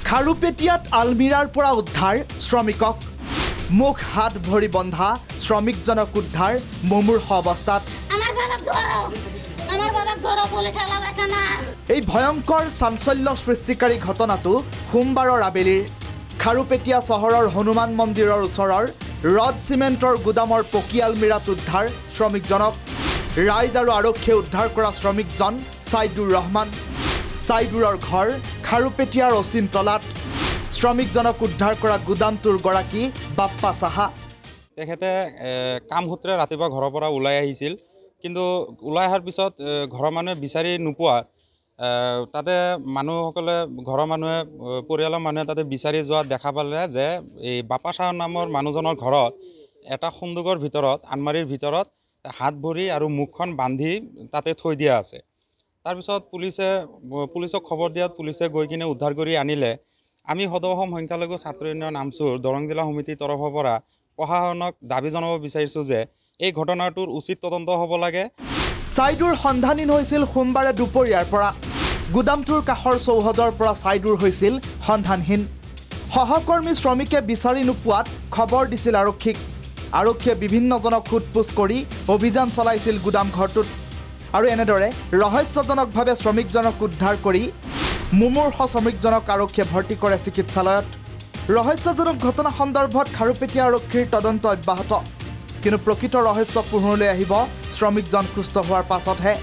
খাৰুপেটিয়াত আলমিৰাৰ পৰা উদ্ধাৰ শ্ৰমিকক মুখ হাত ভৰি বন্ধা শ্ৰমিকজনক উদ্ধাৰ মুমূৰ্ষ অৱস্থাত এই ভয়ংকৰ চাঞ্চল্য সৃষ্টিকাৰী ঘটনাটো সোমবাৰৰ আবেলিৰ খাৰুপেটিয়া চহৰৰ হনুমান মন্দিৰৰ ওচৰৰ ৰড চিমেণ্টৰ গুদামৰ পকী আলমিৰাত উদ্ধাৰ শ্ৰমিকজনক ৰাইজ আৰু আৰক্ষীয়ে উদ্ধাৰ কৰা শ্ৰমিকজন ছাইদুৰ ৰহমান ছাইদুৰৰ ঘৰ খাৰুপেটিয়াৰ অচিনতলাত শ্ৰমিকজনক উদ্ধাৰ কৰা গুদামটোৰ গৰাকী বাপ্পা সাহা তেখেতে কামসূত্ৰে ৰাতিপুৱা ঘৰৰ পৰা ওলাই আহিছিল কিন্তু ওলাই অহাৰ পিছত ঘৰৰ মানুহে বিচাৰি নোপোৱা তাতে মানুহসকলে ঘৰৰ মানুহে পৰিয়ালৰ মানুহে তাতে বিচাৰি যোৱা দেখা পালে যে এই বাপ্পা সাহা নামৰ মানুহজনৰ ঘৰত এটা সন্দুকৰ ভিতৰত আলমাৰীৰ ভিতৰত হাত ভৰি আৰু মুখখন বান্ধি তাতে থৈ দিয়া আছে তাৰপিছত পুলিচক খবৰ দিয়াত পুলিচে গৈ কিনে উদ্ধাৰ কৰি আনিলে আমি সদৌ অসম সংখ্যালঘু ছাত্ৰ ইউনিয়ন নামচুৰ দৰং জিলা সমিতিৰ তৰফৰ পৰা প্ৰশাসনক দাবী জনাব বিচাৰিছোঁ যে এই ঘটনাটোৰ উচিত তদন্ত হ'ব লাগে ছাইদুৰ সন্ধানহীন হৈছিল সোমবাৰে দুপৰীয়াৰ পৰা গুদামটোৰ কাষৰ চৌহদৰ পৰা ছাইদুৰ হৈছিল সন্ধানহীন সহকৰ্মী শ্ৰমিকে বিচাৰি নোপোৱাত খবৰ দিছিল আৰক্ষীক আৰক্ষীয়ে বিভিন্নজনক সোধপোছ কৰি অভিযান চলাইছিল গুদাম ঘৰটোত আৰু এনেদৰে ৰহস্যজনকভাৱে শ্ৰমিকজনক উদ্ধাৰ কৰি মুমূৰ্ষ শ্ৰমিকজনক আৰক্ষীয়ে ভৰ্তি কৰে চিকিৎসালয়ত ৰহস্যজনক ঘটনা সন্দৰ্ভত খাৰুপেটিয়া আৰক্ষীৰ তদন্ত অব্যাহত কিন্তু প্ৰকৃত ৰহস্য পোহৰলৈ আহিব শ্ৰমিকজন সুস্থ হোৱাৰ পাছতহে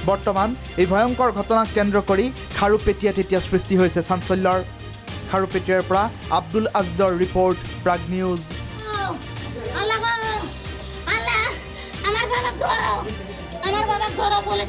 বৰ্তমান এই ভয়ংকৰ ঘটনাক কেন্দ্ৰ কৰি খাৰুপেটিয়াত এতিয়া সৃষ্টি হৈছে চাঞ্চল্যৰ খাৰুপেটিয়াৰ পৰা আব্দুল আজিজৰ ৰিপৰ্ট প্ৰাগ নিউজ আমাৰ বাবা ঘৰ পুলিশ